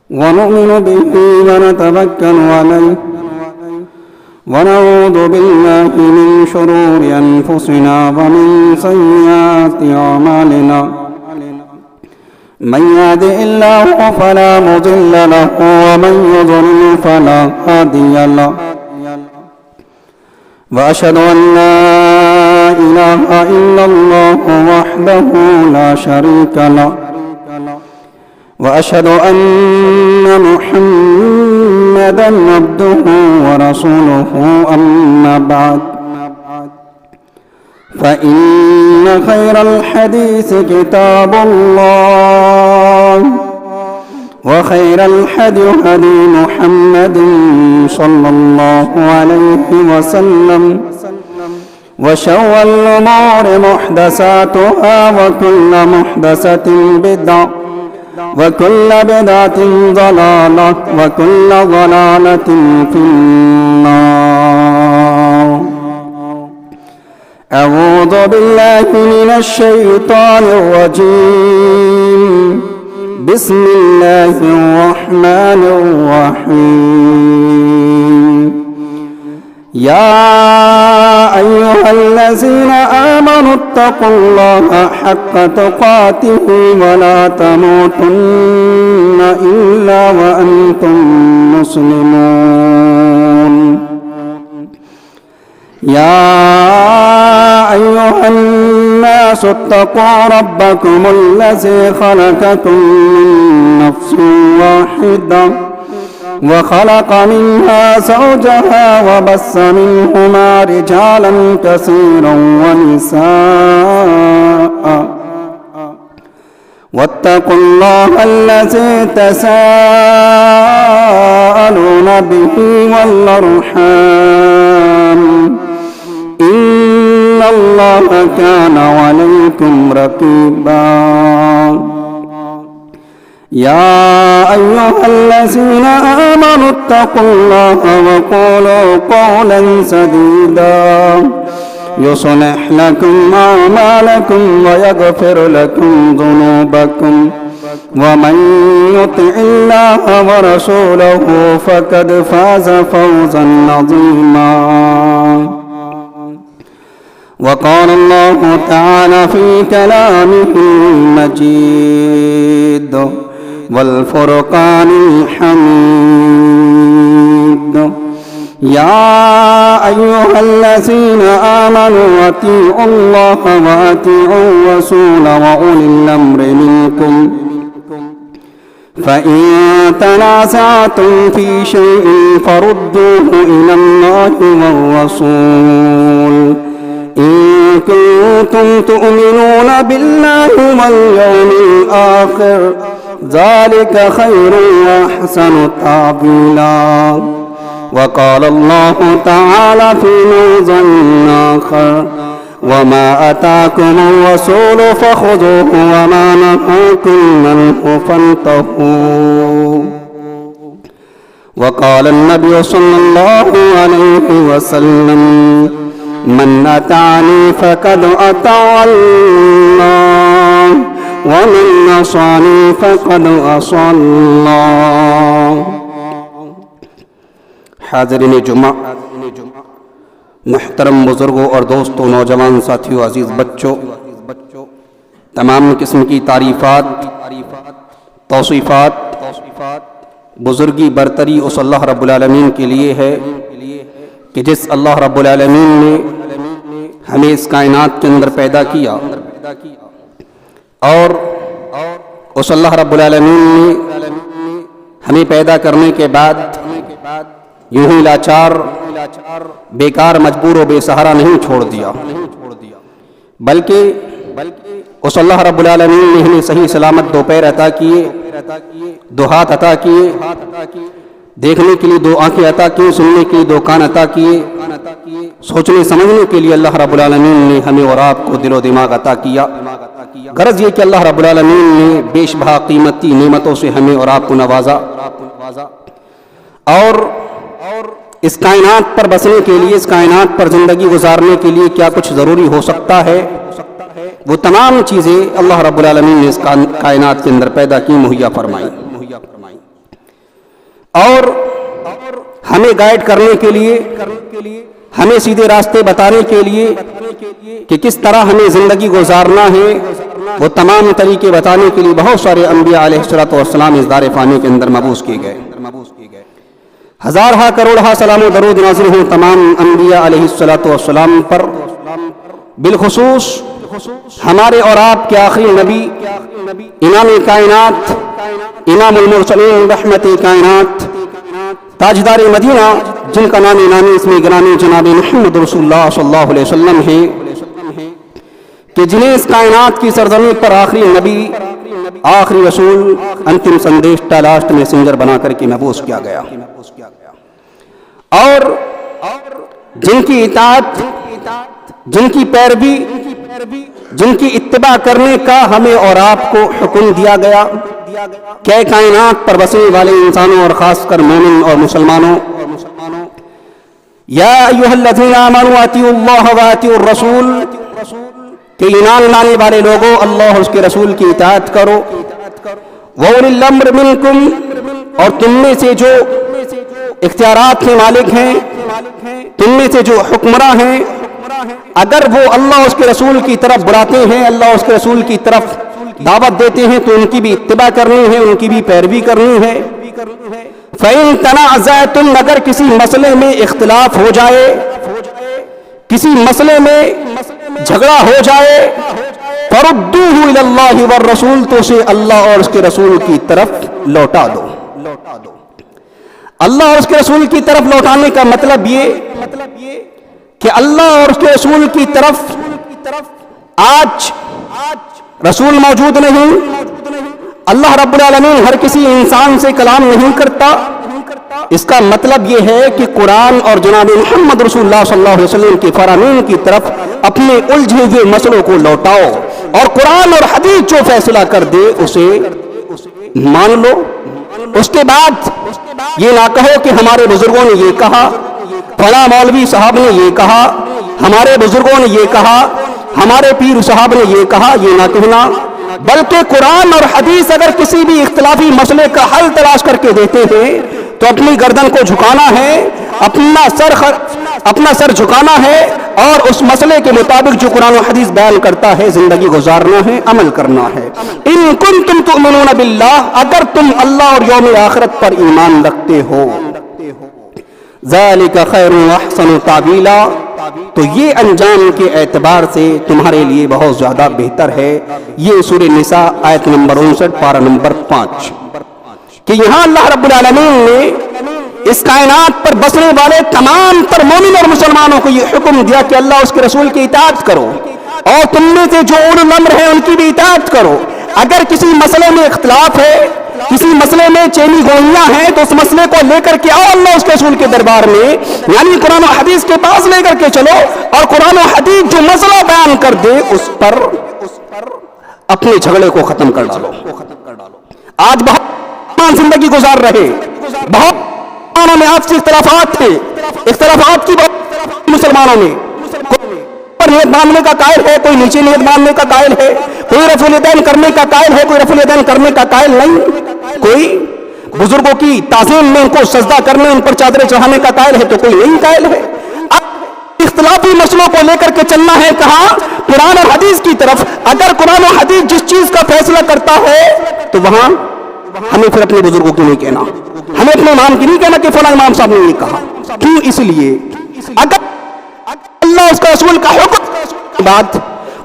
ونؤمن به ونتوكل عليه ونعوذ بالله من شرور أنفسنا ومن سيئات أعمالنا من يهده الله فلا مضل له ومن يضلل فلا هادي له وأشهد أن لا إله إلا الله وحده لا شريك له وأشهد أن محمدًا عبده ورسوله أما بعد فإن خير الحديث كتاب الله وخير الهدي هدي محمد صلى الله عليه وسلم وشر الأمور محدثاتها وكل محدثة بدعة وكل بدعة ضلالة وكل ضلالة في النار. أعوذ بالله من الشيطان الرجيم. بسم الله الرحمن الرحيم. يا أيها الذين آمنوا اتقوا الله حق تقاته ولا تموتن إلا وأنتم مسلمون. يا أيها الناس اتقوا ربكم الذي خلقكم من نفس واحدة وخلق منها زوجها وبث منهما رجالا كثيرا ونساء واتقوا الله الذي تساءلون به والأرحام إن الله كان عليكم رقيبا. يا أيها الذين آمنوا اتقوا الله وقولوا قولا سديدا يصلح لكم أعمالكم ويغفر لكم ذنوبكم ومن يطع الله ورسوله فقد فاز فوزا عظيما. وقال الله تعالى في كلامه المجيد والفرقان الحميد. يا أيها الذين آمنوا أطيعوا الله وأطيعوا الرسول وأولي الأمر منكم فإن تنازعتم في شيء فردوه إلى الله والرسول إن كنتم تؤمنون بالله واليوم الآخر ذلك خير وأحسن تأويلا. وقال الله تعالى في موضع آخر وما أتاكم الرسول فخذوه وما نهاكم عنه فانتهوا. وقال النبي صلى الله عليه وسلم من أطاعني فقد أطاع الله ومن عصاني فقد عصى الله. حاضرین جمعہ، محترم بزرگوں اور دوستوں، نوجوان ساتھیوں، عزیز بچوں، تمام قسم کی تعریفات، توصیفات، بزرگی برتری اس اللہ رب العالمین کے لیے ہے کہ جس اللہ رب العالمین نے ہمیں اس کائنات کے اندر پیدا کیا اور اس اللہ رب العالمین نے ہمیں پیدا کرنے کے بعد یوں ہی لاچار، بیکار، مجبور و بے سہارا نہیں چھوڑ دیا، بلکہ اس اللہ رب العالمین نے ہمیں صحیح سلامت دو پیر عطا کیے، دو ہاتھ عطا کیے، دیکھنے کے لیے دو آنکھیں عطا کی، سننے کے لیے دو کان عطا کیے، سوچنے سمجھنے کے لیے اللہ رب العالمین نے ہمیں اور آپ کو دل و دماغ عطا کیا۔ غرض یہ کہ اللہ رب العالمین نے بیش بہا قیمتی نعمتوں سے ہمیں اور آپ کو نوازا، اور اس کائنات پر بسنے کے لیے، اس کائنات پر زندگی گزارنے کے لیے کیا کچھ ضروری ہو سکتا ہے، وہ تمام چیزیں اللہ رب العالمین نے اس کائنات کے اندر پیدا کی، مہیا فرمائی۔ اور ہمیں گائیڈ کرنے کے لیے، ہمیں سیدھے راستے بتانے کے لیے کہ کس طرح ہمیں زندگی گزارنا ہے، وہ تمام طریقے بتانے کے لیے بہت سارے انبیاء علیہ الصلوۃ والسلام اس دار فانی کے اندر مبعوث کیے گئے۔ ہزارہا کروڑہا سلام و درود نازل ہوں تمام انبیاء علیہ الصلوۃ والسلام پر، بالخصوص ہمارے اور آپ کے آخری نبی، امام کائنات، امام المرسلین، رحمت کائنات، تاجدار مدینہ، جن کا نام نامی اسم گرامی جناب محمد رسول اللہ صلی اللہ علیہ وسلم ہے، کہ جنہیں اس کائنات کی سرزمین پر آخری نبی، آخری رسول، انتم سندیشٹا، لاسٹ میسنجر بنا کر کے مبعوث کیا گیا، اور جن کی اطاعت، جن کی پیروی، جن کی اتباع کرنے کا ہمیں اور آپ کو حکم دیا گیا، کہ کائنات پر بسنے والے انسانوں اور خاص کر مومن اور مسلمانوں، یا ایھا الذین آمنوا اطیعوا اللہ واطیعوا الرسول، کہ ایمان لانے والے لوگوں اللہ اور اس کے رسول کی اطاعت کرو، وَأُولِي الْأَمْرِ مِنْکُمْ، اور تم میں سے جو اختیارات کے مالک ہیں، تم میں سے جو حکمراں ہیں، اگر وہ اللہ اور اس کے رسول کی طرف بلاتے ہیں، اللہ اور اس کے رسول کی طرف دعوت دیتے ہیں، تو ان کی بھی اتباع کرنی ہے، ان کی بھی پیروی کرنی ہے۔ فَإِن تَنَازَعْتُمْ، اگر کسی مسئلے میں اختلاف ہو جائے، کسی مسئلے میں جھگڑا ہو جائے، فَرُدُّوهُ إِلَى اللَّهِ وَالرَّسُولِ، تو اسے اللہ اور اس کے رسول کی طرف لوٹا دو۔ اللہ اور اس کے رسول کی طرف لوٹانے کا مطلب یہ کہ اللہ اور اس کے رسول کی طرف آج رسول موجود نہیں، اللہ رب العالمین ہر کسی انسان سے کلام نہیں کرتا، اس کا مطلب یہ ہے کہ قرآن اور جناب محمد رسول اللہ صلی اللہ علیہ وسلم کے فرامین کی طرف اپنے الجھے ہوئے مسئلوں کو لوٹاؤ، اور قرآن اور حدیث جو فیصلہ کر دے اسے مان لو۔ اس کے بعد یہ نہ کہو کہ ہمارے بزرگوں نے یہ کہا، فلاں مولوی صاحب نے یہ کہا، ہمارے بزرگوں نے یہ کہا، ہمارے پیر صاحب نے یہ کہا، یہ نہ کہنا، بلکہ قرآن اور حدیث اگر کسی بھی اختلافی مسئلے کا حل تلاش کر کے دیتے ہیں تو اپنی گردن کو جھکانا ہے، اپنا سر جھکانا ہے، اور اس مسئلے کے مطابق جو قرآن و حدیث بیان کرتا ہے زندگی گزارنا ہے، عمل کرنا ہے۔ ان کنتم تؤمنون باللہ، اگر تم اللہ اور یوم آخرت پر ایمان رکھتے ہو، ذالک خیر واحسن تعویلا، تو یہ انجام کے اعتبار سے تمہارے لیے بہت زیادہ بہتر ہے۔ یہ سورہ نساء آیت نمبر 59 پارہ نمبر 5، کہ یہاں اللہ رب العالمین نے اس کائنات پر بسنے والے تمام تر مومن اور مسلمانوں کو یہ حکم دیا کہ اللہ اس کے رسول کی اطاعت کرو، اور تم میں سے جو اولو الامر ہیں ان کی بھی اطاعت کرو۔ اگر کسی مسئلے میں اختلاف ہے، کسی مسئلے میں چینی گوئیاں ہیں، تو اس مسئلے کو لے کر کے آؤ اللہ اس کے رسول کے دربار میں، یعنی قرآن و حدیث کے پاس لے کر کے چلو، اور قرآن و حدیث جو مسئلہ بیان کر دے اس پر اپنے جھگڑے کو ختم کر ڈالو۔ آج بہت زندگی گزار رہے، بہت میں آپ سے اختلافات ہیں، اختلافات کی بہت مسلمانوں میں، کوئی پر نیت ماننے کا قائل ہے، کوئی نیچے نیت ماننے کا قائل ہے، کوئی رفع الیدین کرنے کا قائل ہے، کوئی رفع الیدین کرنے کا قائل نہیں، کوئی بزرگوں کی تعظیم میں ان کو سجدہ کرنے، ان پر چادریں چڑھانے کا قائل ہے تو کوئی نہیں قائل ہے۔ اب اختلافی مسئلوں کو لے کر کے چلنا ہے کہاں؟ قرآن اور حدیث کی طرف۔ اگر قرآن و حدیث جس چیز کا فیصلہ کرتا ہے تو وہاں ہمیں پھر اپنے بزرگوں کی نہیں کہنا، ہمیں اپنے امام کی نہیں کہنا کہ فلاں امام صاحب نے یہ کہا۔ کیوں؟ اس لیے اگر اللہ اس کا رسول کا حکم کے بعد،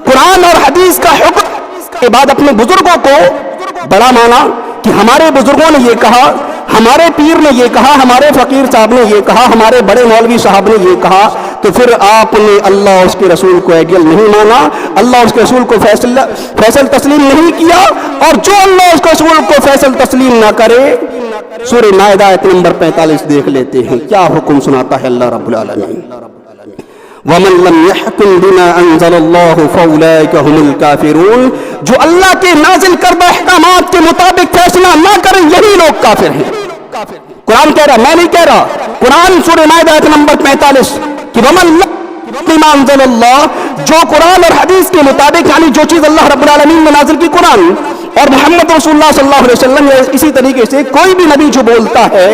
قرآن اور حدیث کا حکم کے بعد اپنے بزرگوں کو بڑا مانا کہ ہمارے بزرگوں نے یہ کہا، ہمارے پیر نے یہ کہا، ہمارے فقیر صاحب نے یہ کہا، ہمارے بڑے مولوی صاحب نے یہ کہا، تو پھر آپ نے اللہ اور اس کے رسول کو ایڈیل نہیں مانا، اللہ اور اس کے رسول کو فیصل تسلیم نہیں کیا، اور جو اللہ اور اس کے رسول کو فیصل تسلیم نہ کرے، سورہ مائدہ آیت نمبر 45 دیکھ لیتے ہیں کیا حکم سناتا ہے اللہ رب العالمین۔ وَمَن لَّمْ يَحْكُم بِمَا أَنزَلَ اللَّهُ فَأُولَٰئِكَ هُمُ الْكَافِرُونَ، جو اللہ کے نازل کردہ احکامات کے مطابق فیصلہ نہ کریں یہی لوگ کافر ہیں۔ قرآن کہہ رہا، میں نہیں کہہ رہا، قرآن سورہ مائدہ آیت نمبر 45 کہ وَمَن لَّمْ بِمَا أَنزَلَ اللَّهُ، جو قرآن اور حدیث کے مطابق، یعنی جو چیز اللہ رب العالمین نے نازل کی قرآن اور محمد رسول اللہ صلی اللہ علیہ وسلم، اسی طریقے سے کوئی بھی نبی جو بولتا ہے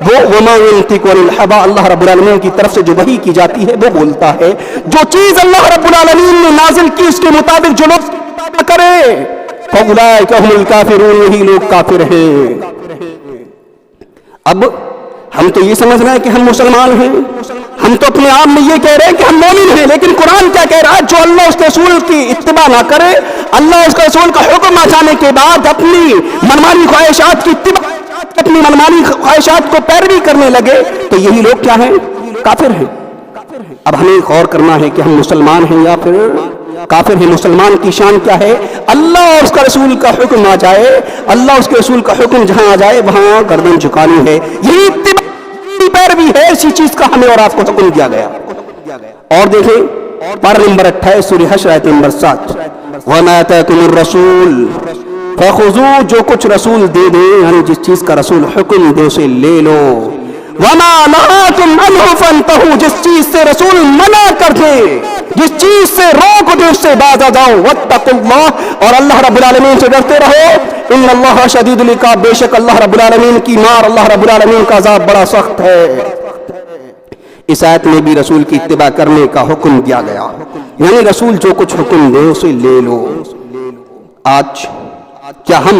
وہ وما ينطق عن الهوى، اللہ رب العالمین کی طرف سے جو وحی کی جاتی ہے وہ بولتا ہے. جو چیز اللہ رب العالمین نے نازل کی اس کے مطابق جو لوگ کرے فاولئک هم الکافرون، یہی لوگ کافر ہیں. اب ہم تو یہ سمجھ رہے ہیں کہ ہم مسلمان ہیں، ہم تو اپنے آپ میں یہ کہہ رہے ہیں کہ ہم مومن ہیں، لیکن قرآن کیا کہہ رہا ہے؟ جو اللہ اس کے رسول کی اتباع نہ کرے، اللہ اس کے رسول کا حکم آ جانے کے بعد اپنی منمانی خواہشات کی اتباع، اپنی منمانی خواہشات کو پیروی کرنے لگے، تو یہی لوگ کیا ہیں؟ کافر ہیں. اب ہمیں غور کرنا ہے کہ ہم مسلمان ہیں یا پھر کافر ہیں. مسلمان کی شان کیا ہے؟ اللہ اور اس کا رسول کا حکم آ جائے، اللہ اس کے رسول کا حکم جہاں آ جائے وہاں گردن جھکانی ہے. یہی اتباع پیروی ہے، اسی چیز کا ہمیں اور آپ کو حکم دیا گیا. اور دیکھیں پارہ نمبر 28 سورہ حشر آیت نمبر 7، وَمَا آتَاكُمُ الرَّسُولُ فَخُذُوهُ، جو کچھ رسول دے دے، یعنی جس چیز کا رسول حکم دے اسے لے لو. وَمَا نَهَاكُمْ عَنْهُ فَانْتَهُوا، جس چیز سے رسول منع کر دے، جس چیز سے روک دے اس سے باز آ جاؤ. وَاتَّقُوا اللَّهَ، اور اللہ رب العالمین سے ڈرتے رہو. ان اللہ شدید العقاب، بے شک اللہ رب العالمین کی مار، اللہ رب العالمین کا عذاب بڑا سخت ہے. اس آیت میں بھی رسول کی اتباع کرنے کا حکم دیا گیا، یعنی رسول جو کچھ حکم دے اسے لے لو. آج کیا ہم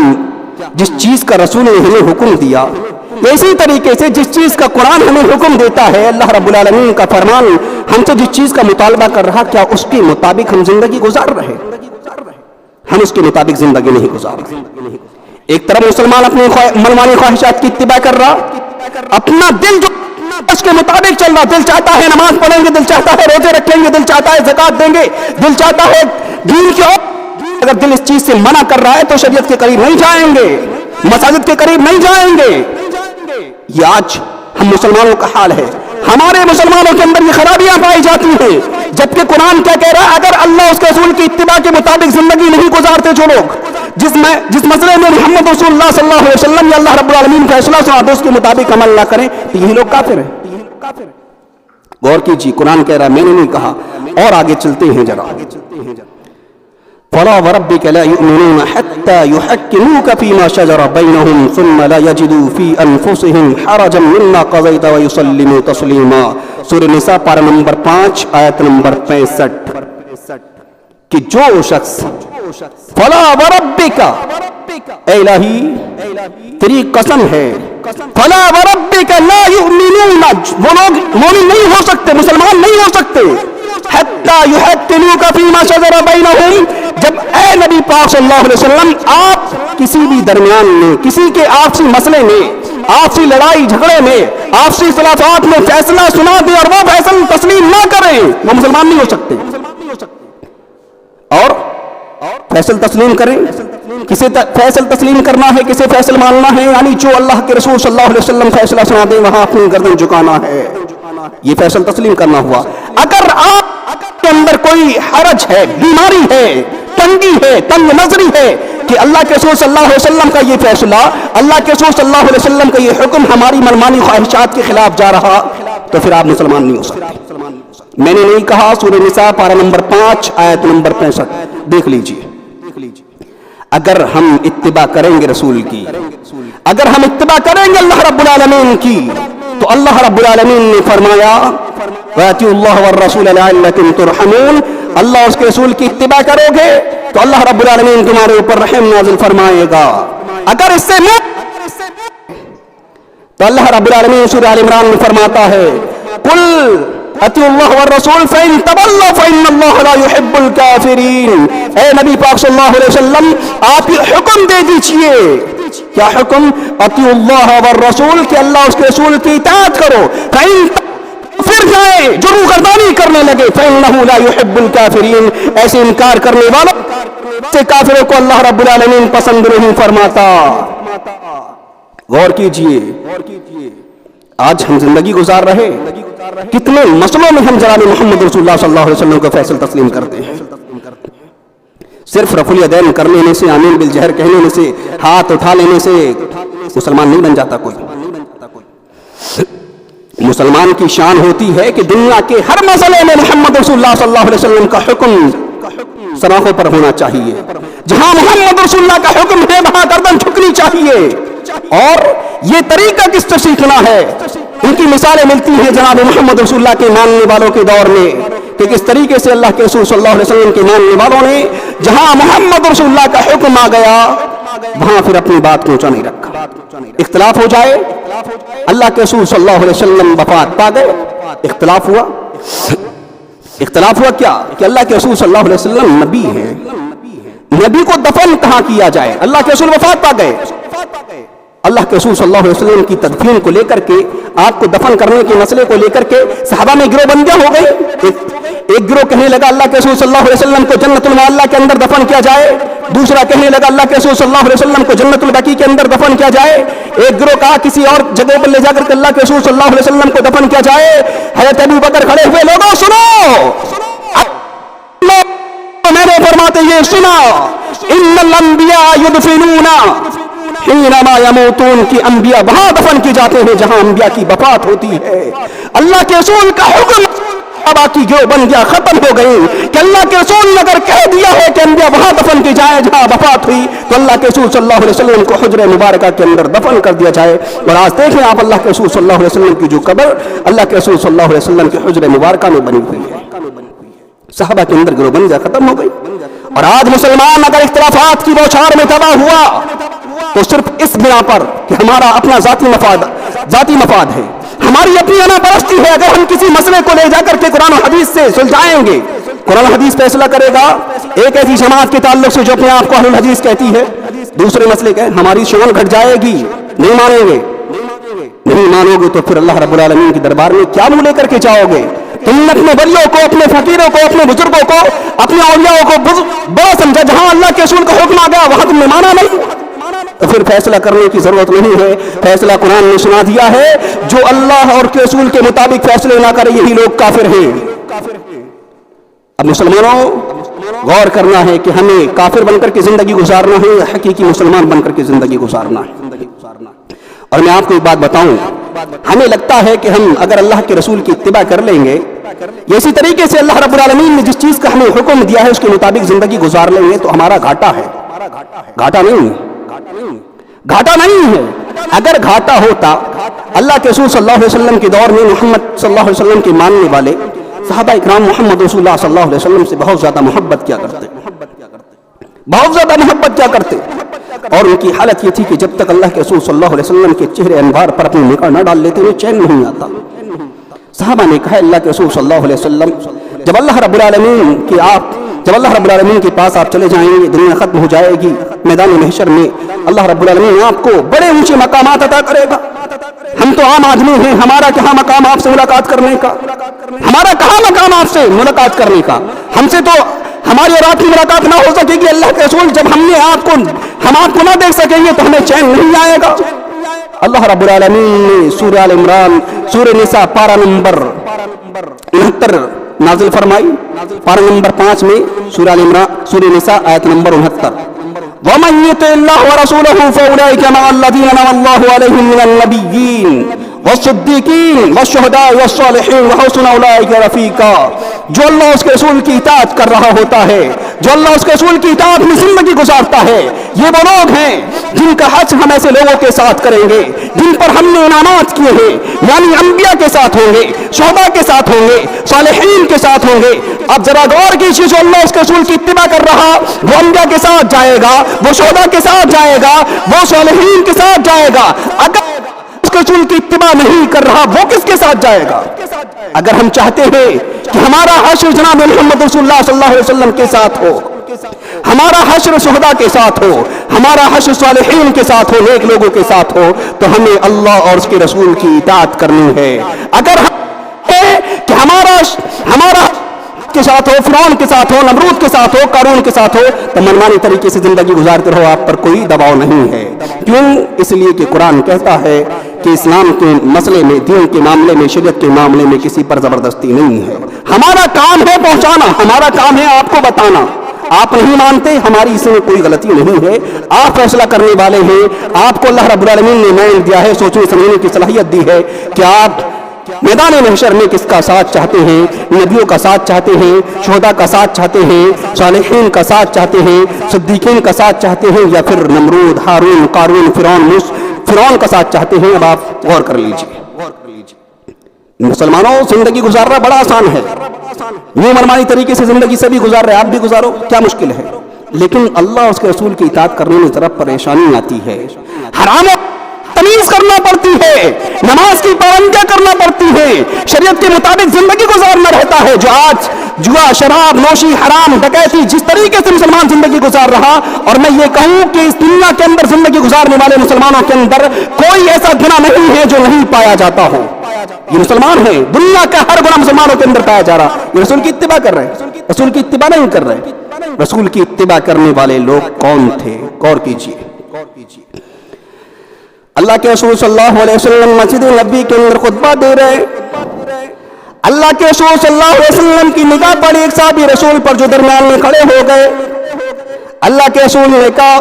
جس چیز کا رسول نے ہمیں حکم دیا، اسی طریقے سے جس چیز کا قرآن ہمیں حکم دیتا ہے، اللہ رب العالمین کا فرمان ہم سے جس چیز کا مطالبہ کر رہا، کیا اس کے مطابق ہم زندگی گزار رہے؟ ہم اس کے مطابق زندگی نہیں گزار رہے. ایک طرف مسلمان اپنی منمانی خواہشات کی اتباع کر رہا، اپنا دل جو اس کے مطابق چل رہا، دل چاہتا ہے نماز پڑھیں گے، دل چاہتا ہے روزے رکھیں گے، دل چاہتا ہے زکات دیں گے، دل چاہتا ہے دین کی اور اگر دل اس چیز سے منع کر رہا ہے تو شریعت کے قریب نہیں جائیں گے، مساجد کے قریب نہیں جائیں گے. یہ آج ہم مسلمانوں کا حال ہے. ہمارے مسلمانوں کے اندر یہ خرابیاں پائی جاتی ہیں، جبکہ قرآن کیا کہہ رہا ہے؟ اگر اللہ اس کے رسول کی اتباع کے مطابق زندگی نہیں گزارتے جو لوگ، جس مسئلے میں محمد رسول اللہ صلی اللہ علیہ وسلم یا اللہ رب العالمین فیصلہ سنا دے اس کے مطابق عمل نہ کریں، تو یہی لوگ کافر ہیں. غور کیجیے، قرآن کہہ رہا ہے، میں نے نہیں کہا. اور آگے چلتے ہیں ذرا. فَلَا وَرَبِّكَ لَا يُؤْمِنُونَ حَتَّى يُحَكِّمُوكَ فِي مَا شَجَرَ بَيْنَهُمْ ثُمَّ لَا يَجِدُوا فِي أَنفُسِهِمْ حَرَجًا مِّمَّا قَضَيْتَ وَيُسَلِّمُوا تَسْلِيمًا. سورہ نساء پارہ نمبر 5 آیت نمبر 65، کہ جو شخص فَلَا وَرَبِّكَ، اے الہی تیری قسم ہے، فَلَا وَرَبِّكَ لَا يُؤْمِنُونَ، وہ لوگ مومن نہیں ہو سکتے، مسلمان نہیں ہو سکتے. حَتَّى يُحَكِّمُوكَ فِي مَا شَجَرَ بَيْنَهُمْ، جب اے نبی پاک صلی اللہ علیہ وسلم آپ کسی بھی درمیان میں، کسی کے آپسی مسئلے میں، آپسی لڑائی جھگڑے میں، آپسی اختلافات میں فیصلہ سنا دیں اور وہ فیصلہ تسلیم نہ کریں، وہ مسلمان نہیں ہو سکتے. اور فیصل تسلیم کریں، کسے فیصل تسلیم کرنا ہے، کسے فیصل ماننا ہے، یعنی جو اللہ کے رسول صلی اللہ علیہ وسلم فیصلہ سنا دیں وہاں اپنی گردن جھکانا ہے، یہ فیصل تسلیم کرنا ہوا. اگر آپ کے اندر کوئی حرج ہے، بیماری ہے، تنگی ہے، تنگ نظری ہے کہ اللہ کے رسول صلی اللہ علیہ وسلم کا یہ فیصلہ، اللہ کے رسول صلی اللہ علیہ وسلم کا یہ حکم ہماری منمانی خواہشات کے خلاف جا رہا، تو پھر آپ مسلمان نہیں ہو سکتے. میں نے نہیں کہا، سورہ نساء پارہ نمبر 5 آیت نمبر 65 دیکھ لیجئے. اگر ہم اتباع کریں گے رسول کی، اگر ہم اتباع کریں گے اللہ رب العالمین کی، تو اللہ رب العالمین نے فرمایا وَأَطِيعُوا اللَّهَ وَالرَّسُولَ لَعَلَّكُمْ تُرْحَمُونَ، اللہ اس کے رسول کی اتباع کرو گے تو اللہ رب العالمین تمہارے اوپر رحم نازل فرمائے گا. اگر اس سے تو اللہ رب العالمین سورہ آل عمران میں فرماتا ہے قُلْ اطیعوا اللہ والرسول فإن تولوا فإن اللہ لا يحب الكافرین. اے نبی پاک صلی اللہ علیہ وسلم آپ یہ حکم دے دیجئے. کیا حکم؟ اطیعوا اللہ والرسول، کہ اللہ اس کے رسول کی اطاعت کرو. فإن پھر جائے جو روگردانی کرنے لگے فإنہ لا يحب الكافرین، ایسے انکار کرنے والوں سے کافروں کو اللہ رب العالمین پسند نہیں فرماتا. غور کیجئے، آج ہم زندگی گزار رہے، کتنے مسئلوں میں ہم جناب محمد رسول اللہ صلی اللہ علیہ وسلم کا فیصل تسلیم کرتے ہیں. صرف رفع الیدین کر لینے سے، آمین بالجہر کہہ لینے سے، ہاتھ اٹھا لینے سے مسلمان نہیں بن جاتا کوئی. مسلمان کی شان ہوتی ہے کہ دنیا کے ہر مسئلے میں محمد رسول اللہ صلی اللہ علیہ وسلم کا حکم سراخوں پر ہونا چاہیے. جہاں محمد رسول اللہ کا حکم ہے وہاں گردن جھکنی چاہیے. اور یہ طریقہ کس سے سیکھنا ہے؟ ان کی مثالیں ملتی ہیں جناب محمد رسول اللہ کے ماننے والوں کے دور میں کہ کس طریقے سے اللہ کے رسول صلی اللہ علیہ وسلم کے ماننے والوں نے جہاں محمد رسول اللہ کا حکم آ گیا وہاں پھر اپنی بات کو اونچا نہیں رکھا. اختلاف ہو جائے, اللہ کے رسول صلی اللہ علیہ وسلم وفات پا گئے, اختلاف ہوا کیا کہ اللہ کے رسول صلی اللہ علیہ وسلم نبی ہیں, نبی کو دفن کہاں کیا جائے؟ اللہ کے رسول وفات پا گئے, اللہ کے رسول صلی اللہ علیہ وسلم کی تدفین کو لے کر کے, آپ کو دفن کرنے کے مسئلے کو لے کر کے صحابہ میں گروہ بندیاں ہو گئی. ایک گروہ کہنے لگا اللہ کے رسول صلی اللہ علیہ وسلم کو جنت المعلا کے اندر دفن کیا جائے, دوسرا کہنے لگا اللہ کے رسول صلی اللہ علیہ وسلم کو جنت البقیع کے اندر دفن کیا جائے, ایک گروہ کہا کسی اور جگہ پر لے جا کر کے اللہ کے رسول صلی اللہ علیہ وسلم کو دفن کیا جائے. حضرت ابو بکر کھڑے ہوئے, لوگوں سنو, میں نے فرماتے یہ سنا, ان الانبیاء یدفنون حینما یموتون, کی انبیاء وہاں دفن کی جاتے ہیں جہاں انبیاء کی وفات ہوتی ہے. اللہ کے رسول کا حکم باقی جو بن گیا ختم ہو گئی کہ اللہ کے رسول نے اگر کہہ دیا ہے کہ انبیاء وہاں دفن کی جائے جہاں وفات ہوئی تو اللہ کے رسول صلی اللہ علیہ وسلم کو حجر مبارکہ کے اندر دفن کر دیا جائے. اور آج دیکھیں آپ اللہ کے رسول صلی اللہ علیہ وسلم کی جو قبر اللہ کے رسول صلی اللہ علیہ وسلم کی حجر مبارکہ میں بنی ہوئی ہے. صحابہ کے اندر گروہ بندیاں ختم ہو گئی. اور آج مسلمان اگر اختلافات کی بوچھار میں تباہ ہوا تو صرف اس بنا پر کہ ہمارا اپنا ذاتی مفاد ہے, ہماری اپنی انا پرستی ہے. اگر ہم کسی مسئلے کو لے جا کر کے قرآن و حدیث سے سلجھائیں گے, قرآن و حدیث فیصلہ کرے گا ایک ایسی جماعت کے تعلق سے جو اپنے آپ کو اہل الحدیث کہتی ہے, دوسرے مسئلے کہ ہماری شان گھٹ جائے گی, نہیں مانو گے تو پھر اللہ رب العالمین کے دربار میں کیا منہ لے کر کے جاؤ گے؟ تم نے اپنے ولیوں کو, اپنے فقیروں کو, اپنے بزرگوں کو, اپنے اولیاء کو بڑا سمجھا, جہاں اللہ کے رسول کا حکم آ گیا وہاں تم نے مانا نہیں, تو پھر فیصلہ کرنے کی ضرورت نہیں ہے. فیصلہ قرآن نے سنا دیا ہے, جو اللہ اور کے رسول کے مطابق فیصلے نہ کرے یہی لوگ کافر ہیں. اب مسلمانوں غور کرنا ہے کہ ہمیں کافر بن کر کے زندگی گزارنا ہے یا حقیقی مسلمان بن کر کے زندگی گزارنا ہے. اور میں آپ کو ایک بات بتاؤں, ہمیں لگتا ہے کہ ہم اگر اللہ کے رسول کی اتباع کر لیں گے, اسی طریقے سے اللہ رب العالمین نے جس چیز کا ہمیں حکم دیا ہے اس کے مطابق زندگی گزار لیں گے تو ہمارا گھاٹا ہے. گھاٹا نہیں ہے. اگر گھاٹا ہوتا, اللہ کے رسول صلی اللہ علیہ وسلم کے دور میں محمد صلی اللہ علیہ وسلم کے ماننے والے صحابہ اکرام محمد رسول اللہ صلی اللہ علیہ وسلم سے بہت زیادہ محبت کیا کرتے, اور ان کی حالت یہ تھی کہ جب تک اللہ کے رسول صلی اللہ علیہ وسلم کے چہرے انوار پر اپنی نگاہ نہ ڈال لیتے انہیں چین نہیں آتا. صحابہ نے کہا اللہ کے رسول صلی اللہ علیہ وسلم جب اللہ رب العالمین کے پاس آپ چلے جائیں گے, دنیا ختم ہو جائے گی, میدان محشر میں اللہ رب العالمین آپ کو بڑے اونچے مقامات عطا کرے گا. ہم تو عام آدمی ہیں, ہمارا کہاں مقام آپ سے ملاقات کرنے کا, ہم سے تو ہماری اور آپ کی ملاقات نہ ہو سکے گی. اللہ کے رسول جب ہم آپ کو نہ دیکھ سکیں گے تو ہمیں چین نہیں آئے گا. اللہ رب العالمین نے سورہ آل عمران سورہ نساء پارہ نمبر 69 نازل فرمائی. پارہ نمبر 5 میں سورہ آل عمران سورہ نساء آیت نمبر 69, وَمَن يُطِعِ اللَّهَ وَرَسُولَهُ فَأُولَٰئِكَ مَعَ الَّذِينَ أَنْعَمَ اللَّهُ عَلَيْهِم مِّنَ النَّبِيِّينَ والصدیقین والشہداء والصالحین وحسن اولئک رفیقا. جو اللہ اس کے رسول کی اطاعت کر رہا ہوتا ہے, جو اللہ اس کے رسول کی اطاعت میں زندگی گزارتا ہے, یہ وہ لوگ ہیں جن کا حج ہم ایسے لوگوں کے ساتھ کریں گے جن پر ہم نے انعامات کیے ہیں, یعنی انبیاء کے ساتھ ہوں گے, شہداء کے ساتھ ہوں گے, صالحین کے ساتھ ہوں گے. اب ذرا غور کیجیے, جو اللہ اس کے رسول کی اتباع کر رہا وہ انبیاء کے ساتھ جائے گا, وہ شہداء کے ساتھ جائے گا, وہ صالحین کے ساتھ جائے گا. اگر رسول کی اتباع نہیں کر رہا وہ کس کے ساتھ جائے گا؟ اگر ہم چاہتے ہیں کہ ہمارا حشر جناب محمد رسول اللہ صلی اللہ علیہ وسلم کے ساتھ ہو, ہمارا حشر شہداء کے ساتھ ہو, ہمارا حشر صالحین کے ساتھ ہو, نیک لوگوں کے ساتھ ہو, تو ہمیں اللہ اور اس کے رسول کی اطاعت کرنی ہے. اگر کہ ہمارا کے ساتھ ہو, فرعون کے ساتھ ہو, نمرود کے ساتھ ہو, قارون کے ساتھ ہو, تو منمانی طریقے سے زندگی گزارتے رہو, آپ پر کوئی دباؤ نہیں ہے. کیوں؟ اس لیے کہ قرآن کہتا ہے کہ اسلام کے مسئلے میں, دین کے معاملے میں, شریعت کے معاملے میں کسی پر زبردستی نہیں ہے. ہمارا کام ہے پہنچانا, ہمارا کام ہے آپ کو بتانا. آپ نہیں مانتے, ہماری اس میں کوئی غلطی نہیں ہے, آپ فیصلہ کرنے والے ہیں. آپ کو اللہ رب العالمین نے مائن دیا ہے, سوچنے سمجھنے کی صلاحیت دی ہے کہ آپ میدان محشر میں کس کا ساتھ چاہتے ہیں. نبیوں کا ساتھ چاہتے ہیں, شہداء کا ساتھ چاہتے ہیں, صالحین کا ساتھ چاہتے ہیں, صدیقین کا ساتھ چاہتے ہیں, یا پھر نمرود, ہارون, قارون, فرعون, فرعون کا ساتھ چاہتے ہیں. اب آپ غور کر لیجیے. مسلمانوں زندگی گزارنا بڑا آسان ہے. یوں منمانی طریقے سے زندگی سے بھی گزار رہے, آپ بھی گزارو, کیا مشکل ہے. لیکن اللہ اور اس کے رسول کی اطاعت کرنے میں ذرا پریشانی آتی ہے. حرام تمیز کرنا پڑتی ہے, نماز کی پابندیاں کرنا پڑتی ہے, شریعت کے مطابق زندگی گزارنا رہتا ہے. جو آج جوا, شراب نوشی, حرام, ڈکیتی, جس طریقے سے مسلمان زندگی گزار رہا, اور میں یہ کہوں کہ اس دنیا کے اندر زندگی گزارنے والے مسلمانوں کے اندر کوئی ایسا گناہ نہیں ہے جو نہیں پایا جاتا ہو. یہ مسلمان ہیں, دنیا کا ہر گناہ مسلمانوں کے اندر پایا جا رہا. یہ رسول کی اتباع کر رہے ہیں, رسول کی اتباع نہیں کر رہے. رسول کی اتباع کرنے والے لوگ کون تھے, غور کیجیے. اللہ کے رسول صلی اللہ علیہ وسلم مسجد نبوی کے اندر خطبہ دے رہے. اللہ کے رسول صلی اللہ علیہ وسلم کی نگاہ پڑی ایک صحابی رسول پر جو درمیان میں کھڑے ہو گئے. اللہ کے رسول نے کہا,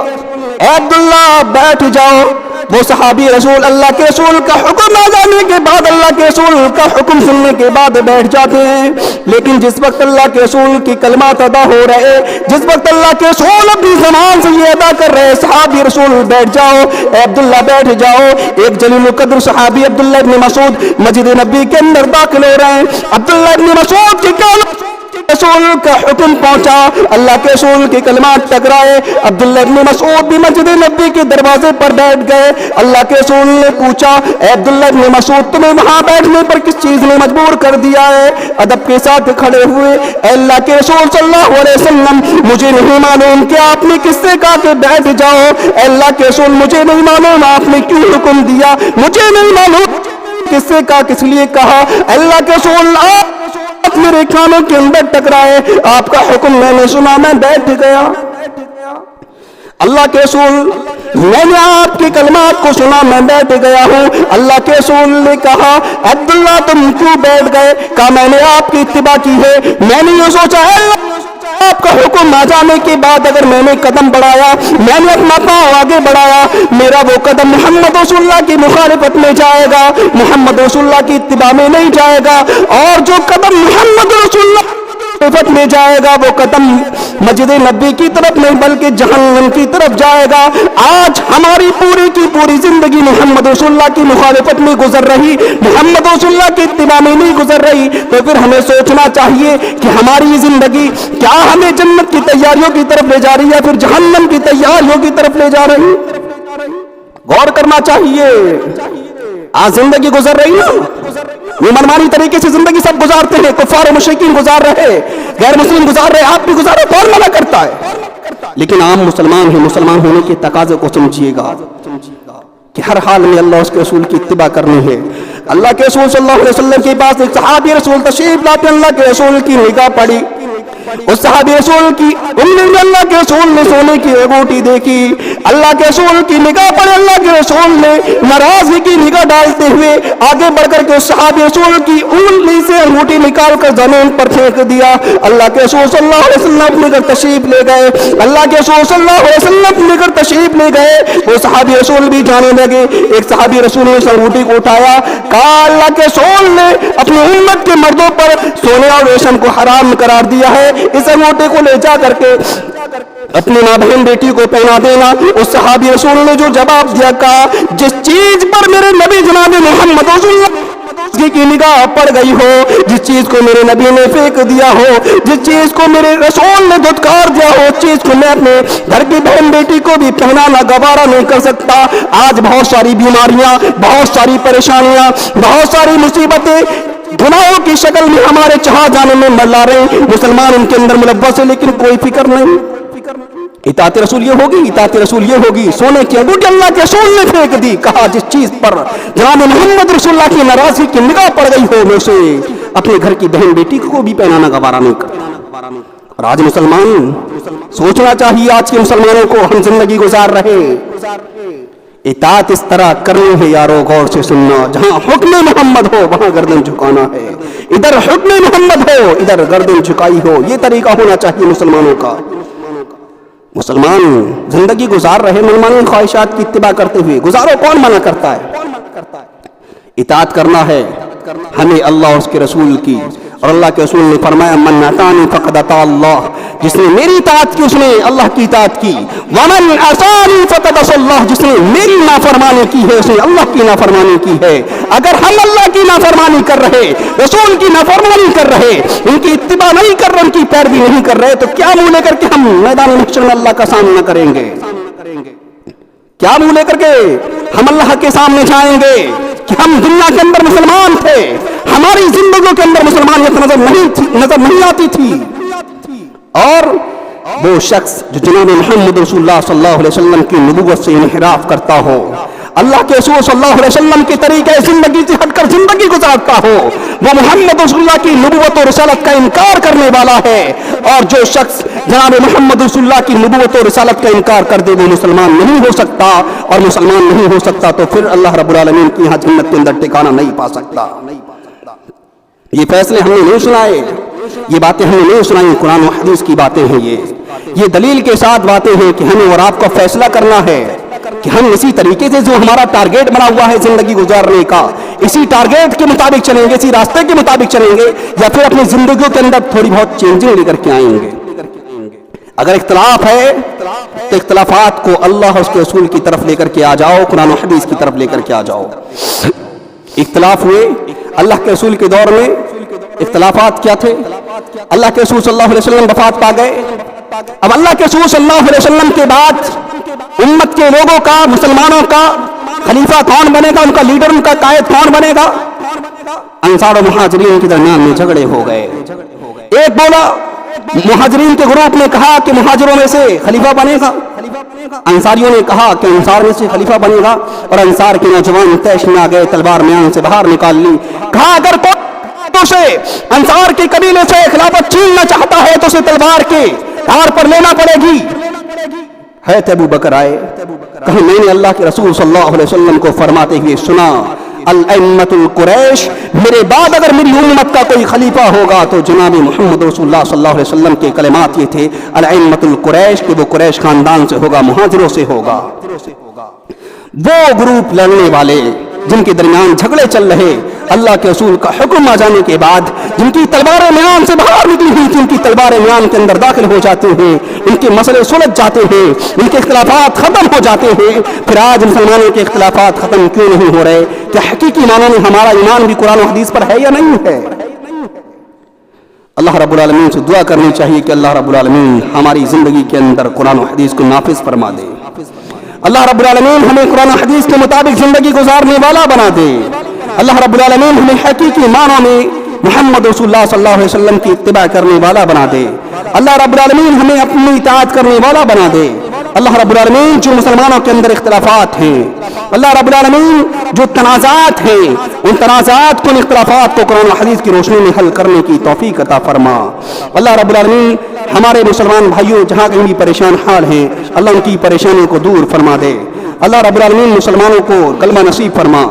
اے عبداللہ بیٹھ جاؤ. وہ صحابی رسول اللہ کے رسول کا حکم آ جانے کے بعد, اللہ کے رسول کا حکم سننے کے بعد بیٹھ جاتے ہیں. لیکن جس وقت اللہ کے رسول کی کلمات ادا ہو رہے, جس وقت اللہ کے رسول اپنی زبان سے یہ ادا کر رہے, صحابی رسول بیٹھ جاؤ, اے عبداللہ بیٹھ جاؤ. ایک جلیل القدر صحابی عبداللہ ابن مسعود مسجد نبوی کے اندر داخل ہو رہے ہیں. عبداللہ ابن مسعود کی رسول کا حکم پہنچا, اللہ کے رسول کی کلمات ٹکرائے. عبداللہ ابن مسعود بھی مسجد نبوی کے دروازے پر بیٹھ گئے. اللہ کے رسول نے پوچھا, اے عبداللہ ابن مسعود تمہیں وہاں بیٹھنے پر کس چیز نے مجبور کر دیا ہے؟ ادب کے ساتھ کھڑے ہوئے, اے اللہ کے رسول صلی اللہ علیہ وسلم مجھے نہیں معلوم کہ آپ نے کس سے کہا کہ بیٹھ جاؤ. اے اللہ کے رسول مجھے نہیں معلوم آپ نے کیوں حکم دیا, مجھے نہیں معلوم کس سے کہا, کس لیے کہا. اللہ کے رسول آپ میرے کانوں کے اندر ٹکرائے, آپ کا حکم میں نے سنا, میں بیٹھ گیا. اللہ کے رسول میں نے آپ کی کلمات کو سنا, میں بیٹھ گیا ہوں. اللہ کے رسول نے کہا, عبداللہ تم کیوں بیٹھ گئے؟ کہا میں نے آپ کی اتباع کی ہے. میں نے یہ سوچا ہے آپ کا حکم آ جانے کے بعد اگر میں نے قدم بڑھایا, میں نے اپنا پاؤں آگے بڑھایا, میرا وہ قدم محمد رسول اللہ کی مخالفت میں جائے گا, محمد رسول اللہ کی اتباع میں نہیں جائے گا. اور جو قدم محمد رسول اللہ مخالفت میں جائے گا وہ قدم مسجد نبوی کی طرف نہیں بلکہ جہنم کی طرف جائے گا. آج ہماری پوری کی پوری زندگی محمد رسول اللہ کی مخالفت میں گزر رہی, محمد رسول اللہ کی اتباع میں نہیں گزر رہی. تو پھر ہمیں سوچنا چاہیے کہ ہماری زندگی کیا ہمیں جنت کی تیاریوں کی طرف لے جا رہی ہے, پھر جہنم کی تیاریوں کی طرف لے جا رہی. غور کرنا چاہیے. آج زندگی گزر رہی ہے, یہ منمانی طریقے سے زندگی سب گزارتے ہیں. کفار و مشرکین گزار رہے, غیر مسلم گزار رہے, آپ بھی گزارے, کون منع کرتا ہے؟ لیکن عام مسلمان ہیں. مسلمان ہونے کے تقاضے کو سمجھیے گا کہ ہر حال میں اللہ اس کے رسول کی اتباع کرنی ہے. اللہ کے رسول صلی اللہ علیہ وسلم کے پاس ایک صحابی رسول تشریف لاتے, اللہ کے رسول کی نگاہ پڑی. اس صحابی رسول کی انہوں اللہ کے رسول نے سونے کی انگوٹھی دیکھی. اللہ کے رسول کی نگاہ پر اللہ کے رسول نے ناراضگی کی نگاہ ڈالتے ہوئے آگے بڑھ کر کے اس صحابی رسول کی انگلی سے انگوٹھی نکال کر زمین پر پھینک دیا. اللہ کے رسول صلی اللہ علیہ وسلم اپنے گھر تشریف لے گئے. اللہ کے رسول صلی اللہ علیہ وسلم اپنے گھر تشریف لے گئے. وہ صحابی رسول بھی جانے لگے. ایک صحابی رسول نے اس انگوٹھی کو اٹھایا, کہا اللہ کے رسول نے اپنی امت کے مردوں پر سونے اور ریشم کو حرام قرار دیا ہے, اس انگوٹھے کو لے جا کر کے اپنی ماں بہن بیٹی کو پہنا دینا. اس صحابی رسول نے جو جواب دیا, کہا جس چیز پر میرے نبی جناب محمد رسول اللہ کی نگاہ پڑ گئی ہو, جس چیز کو میرے نبی نے پھینک دیا ہو, جس چیز کو میرے رسول نے دھتکار دیا ہو, اس چیز کو میں اپنے گھر کی بہن بیٹی کو بھی پہنانا گوارا نہیں کر سکتا. آج بہت ساری بیماریاں, بہت ساری پریشانیاں, بہت ساری مصیبتیں گناہوں کی شکل میں ہمارے چاہ جانے میں ملا رہے ہیں. مسلمان ان کے اندر ملوث ہے لیکن کوئی فکر نہیں. اطاعت رسول یہ ہوگی, اطاعت رسول یہ ہوگی. سونے کی انگوٹھی اللہ کے رسول نے پھینک دی, کہا جس چیز پر جناب محمد رسول اللہ کی ناراضگی کی نگاہ پڑ گئی ہو, میں اسے اپنے گھر کی بہن بیٹی کو بھی پہنانا گوارا نہیں کرتا. اور آج مسلمان سوچنا چاہیے, آج کے مسلمانوں کو ہم زندگی گزار رہے. اطاعت اس طرح کرنی ہے یارو, غور سے سننا. جہاں حکم محمد ہو وہاں گردن جھکانا ہے, ادھر حکم محمد ہو ادھر گردن جھکائی ہو. یہ طریقہ ہونا چاہیے مسلمانوں کا. مسلمان زندگی گزار رہے مسلمانوں کی خواہشات کی اتباع کرتے ہوئے. گزارو, کون منع کرتا ہے؟ اطاعت کرنا ہے ہمیں اللہ اور اس کے رسول کی, اور اللہ کے رسول نے فرمایا من اطاعنی فقد اطاع اللہ، جس نے میری اطاعت کی اس نے اللہ کی اطاعت کی، ومن عصانی فقد عصى اللہ، جس نے میری نافرمانی کی ہے اس نے اللہ کی نافرمانی کی ہے۔ اگر ہم اللہ کی نافرمانی کر رہے، رسول کی نافرمانی کر رہے، ان کی اتباع نہیں کر رہے، ان کی پیروی نہیں کر رہے، تو کیا منہ لے کر کے ہم میدان محشر میں اللہ کا سامنا کریں گے؟ کیا منہ لے کر کے ہم اللہ کے سامنے جائیں گے کہ ہم دنیا کے اندر مسلمان تھے، ہماری زندگیوں کے اندر مسلمانیت نظر نہیں آتی تھی، اور وہ شخص جو جناب محمد رسول اللہ صلی اللہ علیہ وسلم کی نبوت سے انحراف کرتا ہو، اللہ کے رسول صلی اللہ علیہ وسلم کے طریقے زندگی سے ہٹ کر زندگی گزارتا ہو، وہ محمد رسول اللہ کی نبوت اور رسالت کا انکار کرنے والا ہے۔ اور جو شخص جناب محمد رسول اللہ کی نبوت اور رسالت کا انکار کر دے وہ مسلمان نہیں ہو سکتا، اور مسلمان نہیں ہو سکتا تو پھر اللہ رب العالمین کی یہاں جنت کے اندر ٹھکانہ نہیں پا سکتا۔ یہ فیصلے ہم نے نہیں سنائے، یہ باتیں ہم نے نہیں سنائی، قرآن و حدیث کی باتیں ہیں، یہ دلیل کے ساتھ باتیں ہیں کہ ہمیں اور آپ کو فیصلہ کرنا ہے کہ ہم اسی طریقے سے جو ہمارا ٹارگیٹ بنا ہوا ہے زندگی گزارنے کا، اسی ٹارگیٹ کے مطابق چلیں گے، اسی راستے کے مطابق چلیں گے، یا پھر اپنی زندگیوں کے اندر تھوڑی بہت چینجنگ لے کر کے آئیں گے۔ اگر اختلاف ہے تو اختلافات کو اللہ اور اس کے رسول کی طرف لے کر کے آ جاؤ، قرآن و حدیث کی طرف لے کر کے آ جاؤ۔ اختلاف ہوئے اللہ کے رسول کے دور میں، اختلافات کیا تھے؟ اللہ کے رسول صلی اللہ علیہ وسلم وفات پا گئے، اب اللہ کے رسول صلی اللہ علیہ وسلم کے بعد امت کے لوگوں کا، مسلمانوں کا خلیفہ کون بنے گا، ان کا لیڈر، ان کا قائد کون بنے گا؟ انصار و مہاجرین کے درمیان میں جھگڑے ہو گئے۔ ایک بولا، مہاجرین کے گروپ نے کہا کہ مہاجروں میں سے خلیفہ بنے گا، انصاریوں نے کہا کہ انصار میں سے خلیفہ بنے گا، اور انصار کے نوجوان طیش میں آ گئے، تلوار میان سے باہر نکال لی، کہا اگر کوئی سے انصار کے قبیلے سے خلافت چھیننا چاہتا ہے تو اسے تلوار کے دھار پر لینا پڑے گی۔ حضرت ابو بکر آئے، کہا میں نے اللہ کے رسول صلی اللہ علیہ وسلم کو فرماتے ہوئے سنا، الائمۃ القریش، میرے بعد اگر میری امت کا کوئی خلیفہ ہوگا تو جناب محمد رسول اللہ صلی اللہ علیہ وسلم کے کلمات یہ تھے، الائمۃ القریش، کہ وہ قریش خاندان سے ہوگا، مہاجروں سے ہوگا۔ وہ گروپ لڑنے والے جن کے درمیان جھگڑے چل رہے، اللہ کے رسول کا حکم آ جانے کے بعد جن کی تلواریں میان سے باہر نکلی ہوئی تھی، ان کی تلواریں میان کے اندر داخل ہو جاتے ہیں، ان کے مسئلے سلجھ جاتے ہیں، ان کے اختلافات ختم ہو جاتے ہیں۔ پھر آج مسلمانوں کے اختلافات ختم کیوں نہیں ہو رہے؟ کہ حقیقی معنوں میں ہمارا ایمان بھی قرآن و حدیث پر ہے یا نہیں ہے؟ اللہ رب العالمین سے دعا کرنی چاہیے کہ اللہ رب العالمین ہماری زندگی کے اندر قرآن و حدیث کو نافذ فرما دے۔ اللہ رب العالمین ہمیں قرآن و حدیث کے مطابق زندگی گزارنے والا بنا دے۔ اللہ رب العالمین ہمیں حقیقی معنوں میں محمد رسول اللہ صلی اللہ علیہ وسلم کی اتباع کرنے والا بنا دے۔ اللہ رب العالمین ہمیں اپنی اطاعت کرنے والا بنا دے۔ اللہ رب العالمین جو مسلمانوں کے اندر اختلافات ہیں، اللہ رب العالمین جو تنازعات ہیں، ان تنازعات کو، ان اختلافات کو قرآن و حدیث کی روشنی میں حل کرنے کی توفیق عطا فرما۔ اللہ رب العالمین ہمارے مسلمان بھائیوں جہاں کہیں بھی پریشان حال ہیں، اللہ ان کی پریشانیوں کو دور فرما دے۔ اللہ رب العالمین مسلمانوں کو کلمہ نصیب فرما،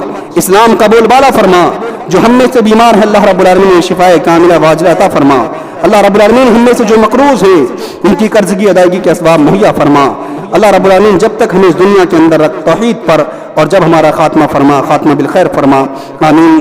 اسلام کا بول بالا فرما۔ جو ہم میں سے بیمار ہے اللہ رب العالمین شفائے کاملہ واجلہ عطا فرما۔ اللہ رب العالمین ہم میں سے جو مقروض ہیں ان کی قرض کی ادائیگی کے اسباب مہیا فرما۔ اللہ رب العالمین جب تک ہمیں اس دنیا کے اندر توحید پر، اور جب ہمارا خاتمہ فرما، خاتمہ بالخیر فرما، آمین۔